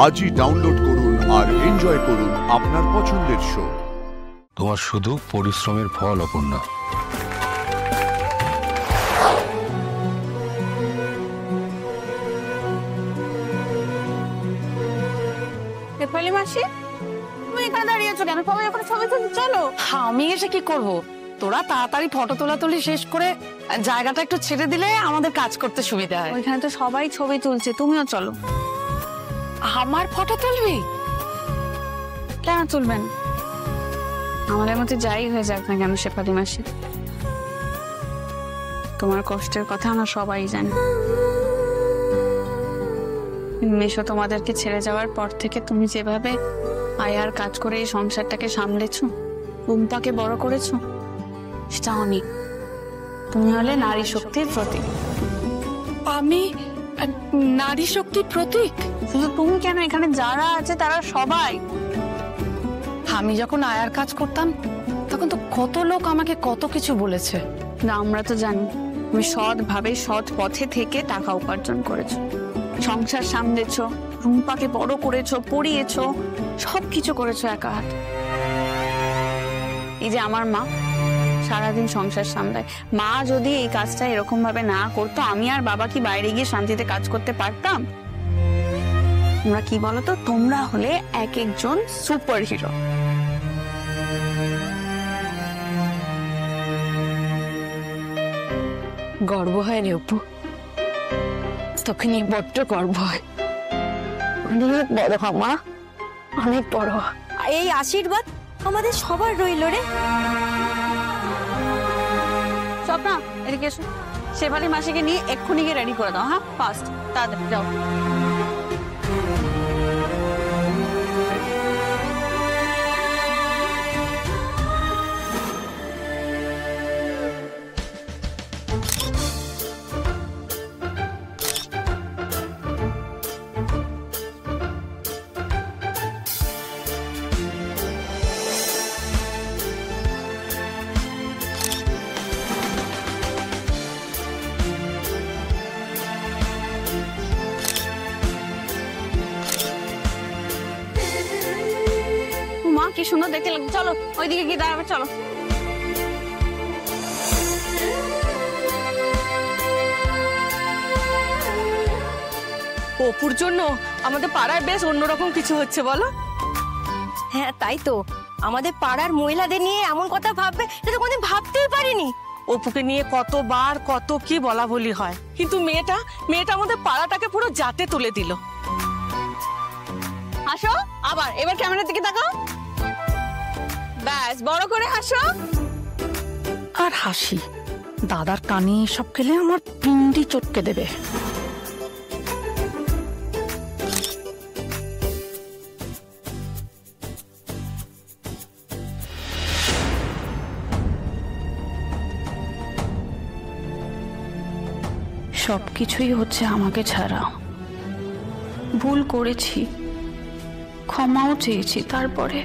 আজই ডাউনলোড করুন আর এনজয় করুন আপনার পছন্দের শো। তোমার শুধু পরিশ্রমের ফল অপর্ণা। শেফালি মাসি, তুমি এখানে দাঁড়িয়েছো কেন? সবাই এখন ছবি তুলতে চলো। আমি এসে কি করব? তোরা তাড়াতাড়ি ফটো তোলাতুলি শেষ করে জায়গাটা একটু ছেড়ে দিলে আমাদের কাজ করতে সুবিধা হয়। ওইখানে তো সবাই ছবি তুলছে, তুমিও চলো। আমার ফটো তুলবি? কেন তুলবেন? আমাদের মধ্যে যাই হয়ে যাক না কেন শেফালি মাসি, তোমার কষ্টের কথা আমরা সবাই জানি। মেশো তোমাদেরকে ছেড়ে যাওয়ার পর থেকে তুমি যেভাবে আয়ার কাজ করে এই সংসারটাকে সামলেছো, রুম্পাকে বড় করেছো, সেটা অনেক। তুমি হলে নারী শক্তির প্রতীক। আমি নারী শক্তির প্রতীক? শুধু তুমি কেন, এখানে যারা আছে তারা সবাই। আমি যখন আয়ার কাজ করতাম তখন তো কত লোক আমাকে কত কিছু বলেছে। না, আমরা তো জানি তুমি সৎভাবে সৎ পথে থেকে টাকা উপার্জন করেছো, সংসার সামলেছো, রুম্পাকে বড় করেছো, পড়িয়েছো, সবকিছু করেছো একা হাতে। এই যে আমার মা সারাদিন সংসার সামলায়, মা যদি এই কাজটা এরকম ভাবে না করতো, আমি আর বাবা কি বাইরে গিয়ে শান্তিতে কাজ করতে পারতাম? তোমরা কি বলতো, তোমরা হলে এক একজন সুপার হিরো। গর্ব হয় রে অপু, তোকে নিয়ে বড্ড গর্ব হয়। অনেক বড় হ মা, অনেক বড়। এই আশীর্বাদ আমাদের সবার রইল রে। স্বপ্না, এদিকে এসো। শেফালি মাসিকে নিয়ে এক্ষুনি গিয়ে রেডি করে দাও। হ্যাঁ, ফাস্ট, তাড়াতাড়ি যাও। মা কি সুন্দর দেখতে লাগছে, চলো ওইদিকে গিয়ে দাঁড়াবে, চলো। অপুর জন্য আমাদের পাড়ায় বেশ অন্যরকম কিছু হচ্ছে, বলো? হ্যাঁ তাই তো, আমাদের পাড়ার মহিলাদের নিয়ে এমন কথা ভাববে এটা কোনদিন ভাবতেই পারিনি। অপুকে নিয়ে কতবার কত কি বলা বলি হয়, কিন্তু মেয়েটা আমাদের পাড়াটাকে পুরো জাতে তুলে দিল। হাসো আবার, এবার ক্যামেরার দিকে তাকাও, ব্যাস বড় করে হাসো। আর হাসি, দাদার কানে সব গেলে আমার পিন্ডি চটকে দেবে। সবকিছুই হচ্ছে আমাকে ছাড়া। ভুল করেছি, ক্ষমাও চেয়েছি, তারপরে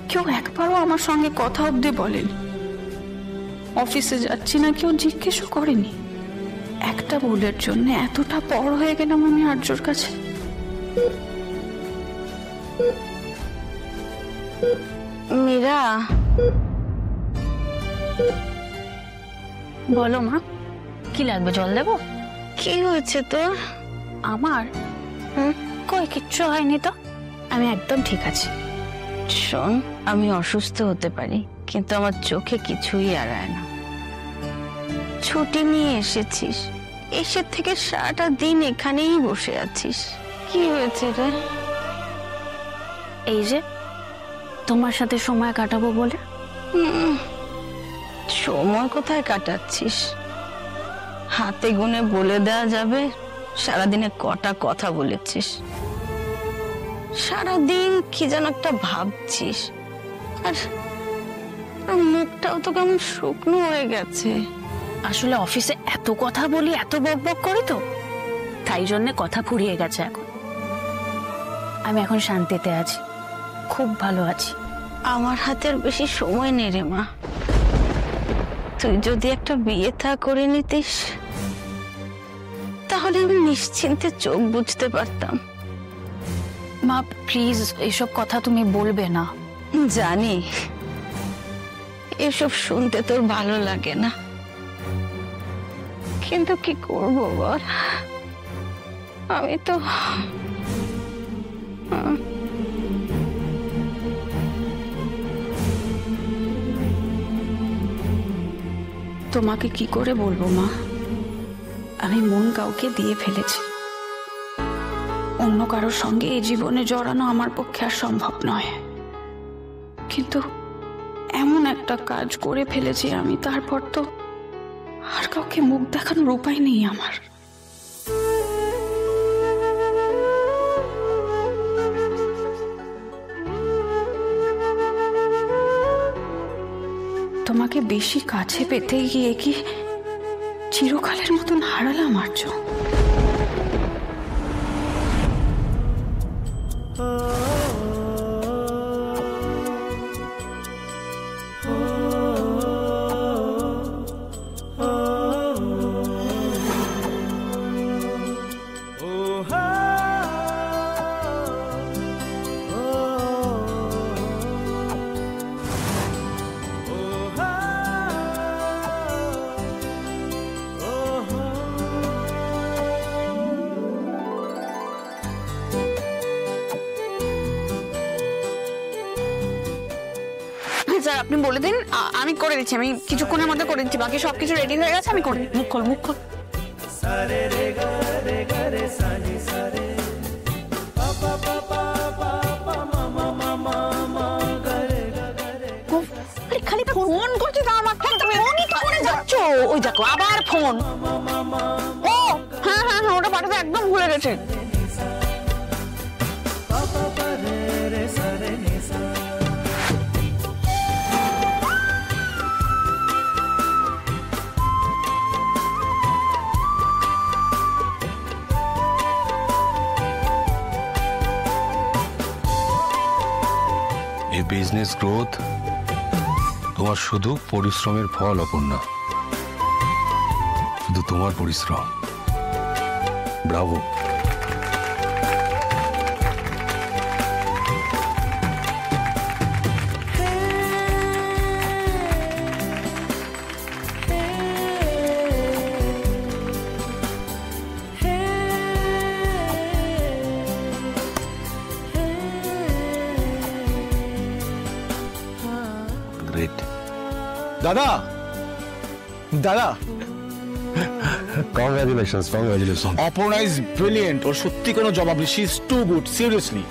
কেউ একবারও আমার সঙ্গে কথা অব্দি বলেনি। অফিসে যাচ্ছি না কেউ জিজ্ঞেসও করেনি। একটা ভুলের জন্য এতটা পর হয়ে গেলাম আমি আর্যর কাছে। মীরা, বলো মা, কি লাগবে? জল দেবো? কি হয়েছে তোর? আমার? কই কিচ্ছু হয়নি তো, আমি একদম ঠিক আছি। শোন, আমি অসুস্থ হতে পারি কিন্তু আমার চোখে কিছুই এড়ায় না। ছুটি নিয়ে এসেছিস, এসে থেকে সারাটা দিন এখানেই বসে আছিস। কি হয়েছে রে? এই যে তোমার সাথে সময় কাটাবো বলে। সময় কোথায় কাটাচ্ছিস? হাতে গুনে বলে দেওয়া যাবে সারাদিনে কটা কথা বলেছিস। সারাদিন কি যেন একটা ভাবছিস, আর মুখটাও তো কেমন শুকনো হয়ে গেছে। আসলে অফিসে এত কথা বলি, এত বকবক করি তো, তাই জন্য কথা ফুরিয়ে গেছে। এখন আমি এখন শান্তিতে আছি, খুব ভালো আছি। আমার হাতের বেশি সময় নেই রে মা। তুই যদি একটা বিয়ে থা করে নিতিস তাহলে আমি নিশ্চিন্তে চোখ বুঝতে পারতাম। মা প্লিজ এসব কথা তুমি বলবে না। জানি এসব শুনতে তোর ভালো লাগে না, কিন্তু কি করব বল, আমি তো তোমাকে কি করে বলবো মা, আমি মন কাউকে দিয়ে ফেলেছি। অন্য কারোর সঙ্গে এই জীবনে জড়ানো আমার পক্ষে আর সম্ভব নয়, কিন্তু এমন একটা কাজ করে ফেলেছি আমি, তারপর তো আর কাউকে মুখ দেখানোর উপায় নেই আমার। তোমাকে বেশি কাছে পেতে গিয়ে কি চিরকালের মতন হারালাম আর্য? স্যার আপনি বলে দিন, আমি করে দিচ্ছি, আমি কিছুক্ষণের মধ্যে করে দিচ্ছি, বাকি সবকিছু রেডি হয়ে গেছে, আমি করে দিই। মুখ খোল, মুখ খোল। খালি ফোন করছি তো আমার, তুমি ফোনই তো করে যাচ্ছ। ওই দেখো আবার ফোন। ও হ্যাঁ হ্যাঁ হ্যাঁ, ওটা পাঠাতে একদম ভুলে গেছে। এই বিজনেস গ্রোথ তোমার শুধু পরিশ্রমের ফল অপর্ণা, শুধু তোমার পরিশ্রম। ব্রাভো। গ্রেট। দাদা দাদা congratulations, congratulation. Aparna is brilliant, ওর সত্যি কোনো জবাব নেই, she is too good, seriously.